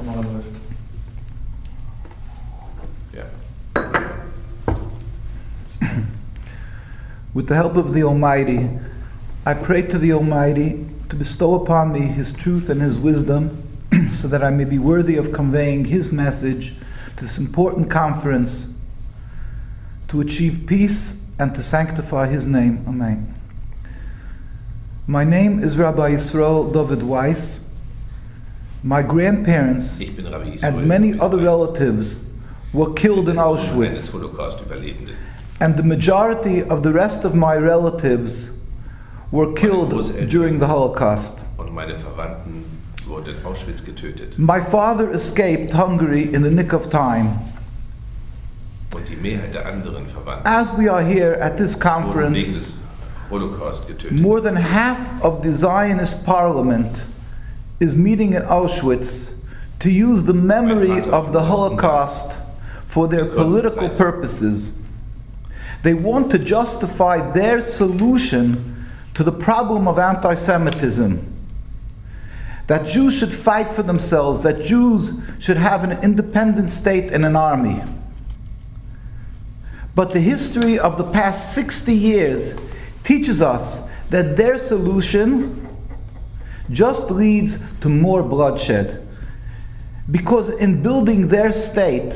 Kamera läuft. Ja. With the help of the Almighty, I pray to the Almighty to bestow upon me His truth and His wisdom so that I may be worthy of conveying His message to this important conference to achieve peace and to sanctify His name. Amen. My name is Rabbi Yisrael David Weiss. My grandparents and many other relatives were killed in Auschwitz, and the majority of the rest of my relatives were killed during the Holocaust. My father escaped Hungary in the nick of time. As we are here at this conference, more than half of the Zionist parliament is meeting in Auschwitz to use the memory of the Holocaust for their political purposes. They want to justify their solution to the problem of anti-Semitism. That Jews should fight for themselves, that Jews should have an independent state and an army. But the history of the past 60 years teaches us that their solution just leads to more bloodshed. Because in building their state,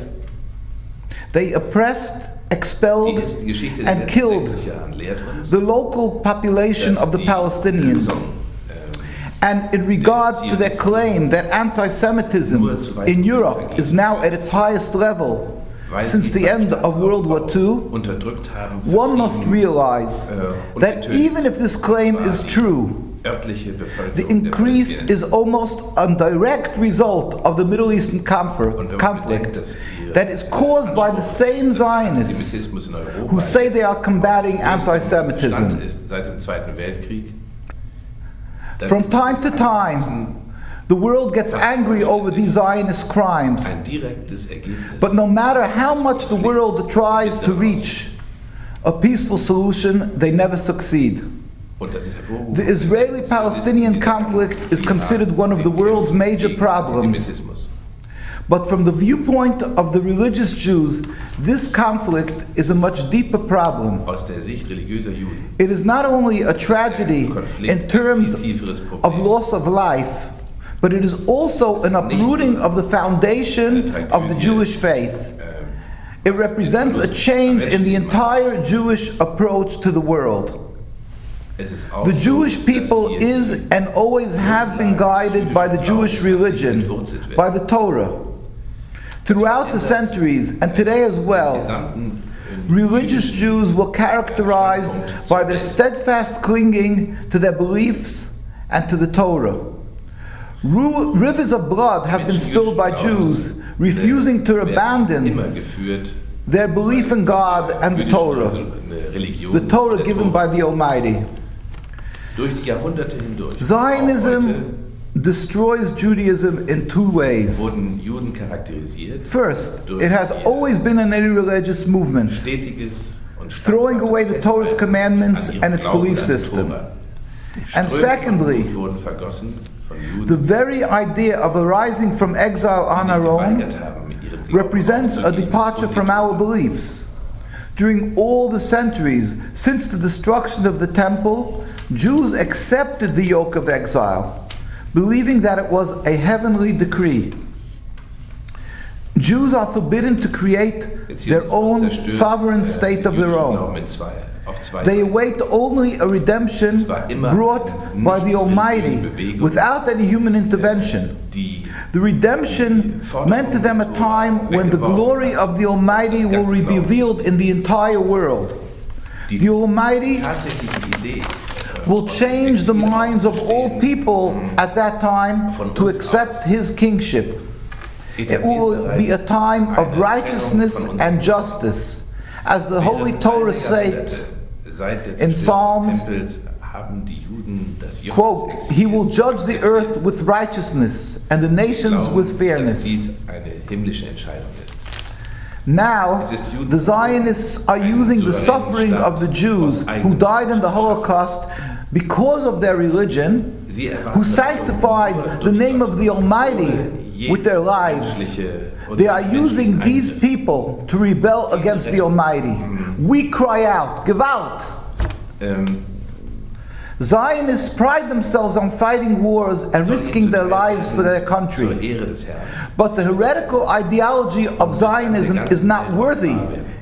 they oppressed, expelled, and killed the local population of the Palestinians. And in regard to their claim that anti-Semitism in Europe is now at its highest level since the end of World War II, one must realize that even if this claim is true, the increase is almost a direct result of the Middle Eastern conflict that is caused by the same Zionists who say they are combating anti-Semitism. From time to time, the world gets angry over these Zionist crimes. But no matter how much the world tries to reach a peaceful solution, they never succeed. The Israeli-Palestinian conflict is considered one of the world's major problems. But from the viewpoint of the religious Jews, this conflict is a much deeper problem. It is not only a tragedy in terms of loss of life, but it is also an uprooting of the foundation of the Jewish faith. It represents a change in the entire Jewish approach to the world. The Jewish people is and always have been guided by the Jewish religion, by the Torah. Throughout the centuries, and today as well, religious Jews were characterized by their steadfast clinging to their beliefs and to the Torah. Rivers of blood have been spilled by Jews refusing to abandon their belief in God and the Torah given by the Almighty. Zionism destroys Judaism in two ways. First, it has always been an irreligious movement, throwing away the Torah's commandments and its belief system. And secondly, the very idea of arising from exile on our own represents a departure from our beliefs. During all the centuries since the destruction of the temple, Jews accepted the yoke of exile, believing that it was a heavenly decree. Jews are forbidden to create their own sovereign state of their own. They await only a redemption brought by the Almighty without any human intervention. The redemption meant to them a time when the glory of the Almighty will be revealed in the entire world. The Almighty will change the minds of all people at that time to accept His kingship. It will be a time of righteousness and justice, as the Holy Torah states in Psalms, quote, "He will judge the earth with righteousness and the nations with fairness." Now, the Zionists are using the suffering of the Jews who died in the Holocaust because of their religion who sanctified the name of the Almighty with their lives. They are using these people to rebel against the Almighty. We cry out, Gewalt! Zionists pride themselves on fighting wars and risking their lives for their country. But the heretical ideology of Zionism is not worthy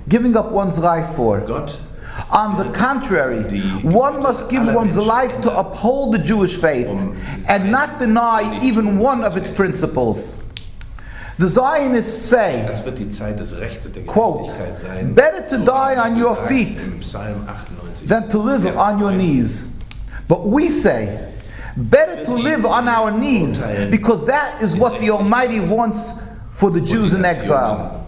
giving up one's life for. On the contrary, one must give one's life to uphold the Jewish faith and not deny even one of its principles. The Zionists say, quote, better to die on your feet than to live on your knees. But we say, better to live on our knees, because that is what the Almighty wants for the Jews in exile.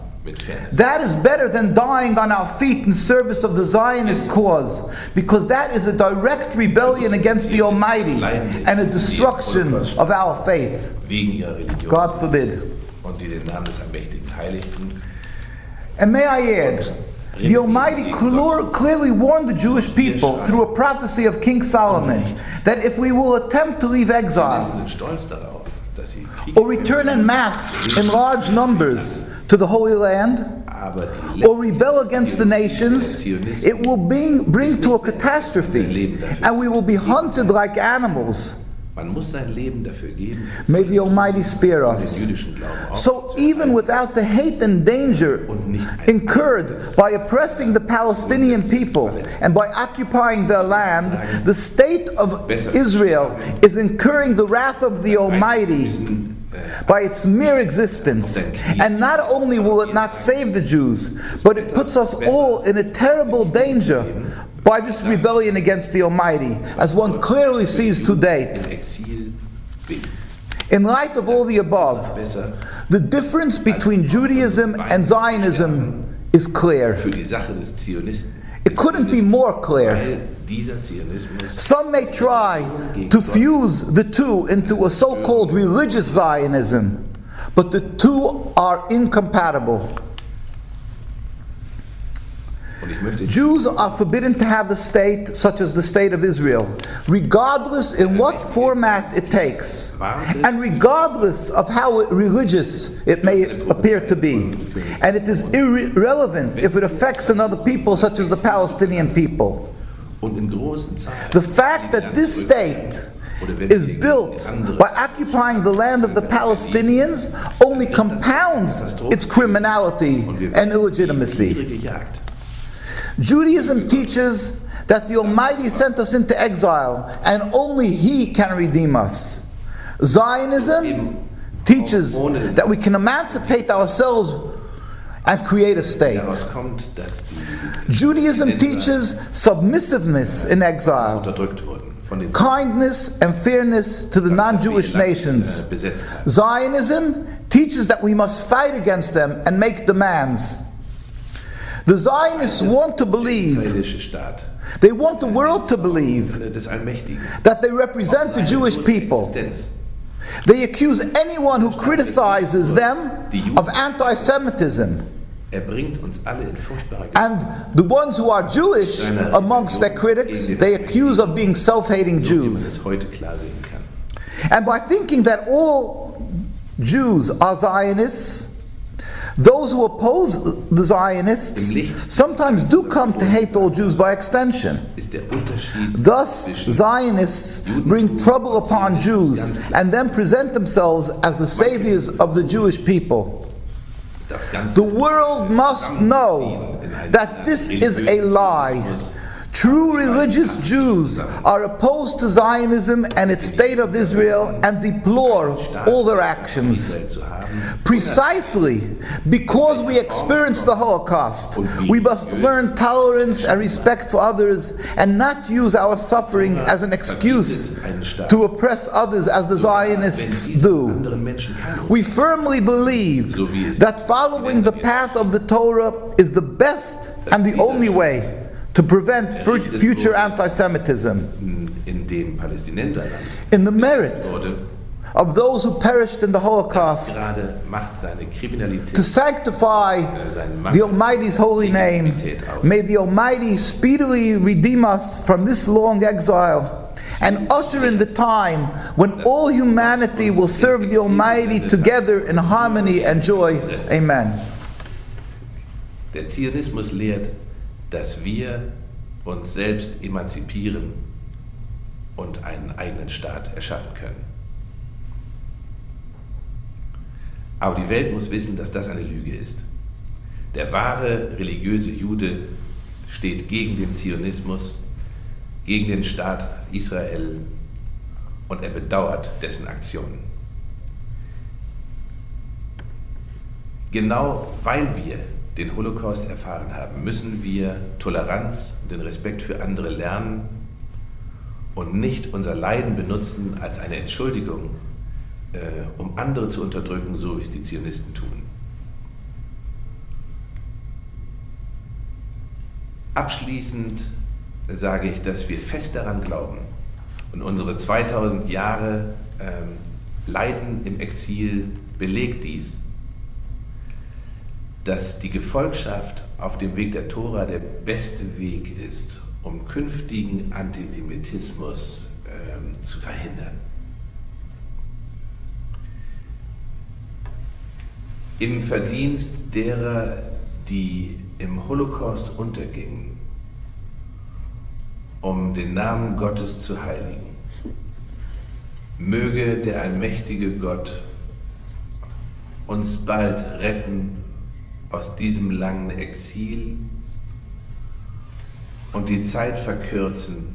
That is better than dying on our feet in service of the Zionist cause, because that is a direct rebellion against the Almighty and a destruction of our faith. God forbid. And may I add, the Almighty clearly warned the Jewish people through a prophecy of King Solomon that if we will attempt to leave exile or return en masse in large numbers to the Holy Land or rebel against the nations, it will bring to a catastrophe and we will be hunted like animals. May the Almighty spare us. So even without the hate and danger incurred by oppressing the Palestinian people and by occupying their land, the state of Israel is incurring the wrath of the Almighty by its mere existence. And not only will it not save the Jews, but it puts us all in a terrible danger by this rebellion against the Almighty, as one clearly sees to date. In light of all the above, the difference between Judaism and Zionism is clear. It couldn't be more clear. Some may try to fuse the two into a so-called religious Zionism, but the two are incompatible. Jews are forbidden to have a state such as the State of Israel, regardless in what format it takes, and regardless of how religious it may appear to be. And it is irrelevant if it affects another people such as the Palestinian people. The fact that this state is built by occupying the land of the Palestinians only compounds its criminality and illegitimacy. Judaism teaches that the Almighty sent us into exile and only He can redeem us. Zionism teaches that we can emancipate ourselves and create a state. Judaism teaches submissiveness in exile, kindness and fairness to the non-Jewish nations. Zionism teaches that we must fight against them and make demands. The Zionists want to believe, they want the world to believe that they represent the Jewish people. They accuse anyone who criticizes them of anti-Semitism. And the ones who are Jewish amongst their critics, they accuse of being self-hating Jews. And by thinking that all Jews are Zionists, those who oppose the Zionists sometimes do come to hate all Jews by extension. Thus, Zionists bring trouble upon Jews and then present themselves as the saviors of the Jewish people. The world must know that this is a lie. True religious Jews are opposed to Zionism and its state of Israel and deplore all their actions. Precisely because we experienced the Holocaust, we must learn tolerance and respect for others and not use our suffering as an excuse to oppress others as the Zionists do. We firmly believe that following the path of the Torah is the best and the only way to prevent future anti-Semitism. In the merit of those who perished in the Holocaust, gerade macht seine Kriminalität, to sanctify the Almighty's holy name. May the Almighty speedily redeem us from this long exile and usher in the time when all humanity will serve the Almighty together in harmony and joy. Amen. Der Zionismus lehrt, dass wir uns selbst emanzipieren und einen eigenen Staat erschaffen können. Aber die Welt muss wissen, dass das eine Lüge ist. Der wahre religiöse Jude steht gegen den Zionismus, gegen den Staat Israel und er bedauert dessen Aktionen. Genau weil wir den Holocaust erfahren haben, müssen wir Toleranz und den Respekt für andere lernen und nicht unser Leiden benutzen als eine Entschuldigung, um andere zu unterdrücken, so wie es die Zionisten tun. Abschließend sage ich, dass wir fest daran glauben und unsere 2000 Jahre Leiden im Exil belegt dies, dass die Gefolgschaft auf dem Weg der Tora der beste Weg ist, um künftigen Antisemitismus zu verhindern. Im Verdienst derer, die im Holocaust untergingen, um den Namen Gottes zu heiligen, möge der allmächtige Gott uns bald retten aus diesem langen Exil und die Zeit verkürzen,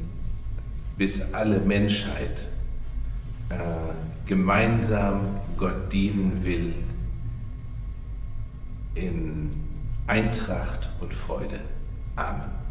bis alle Menschheit gemeinsam Gott dienen will in Eintracht und Freude. Amen.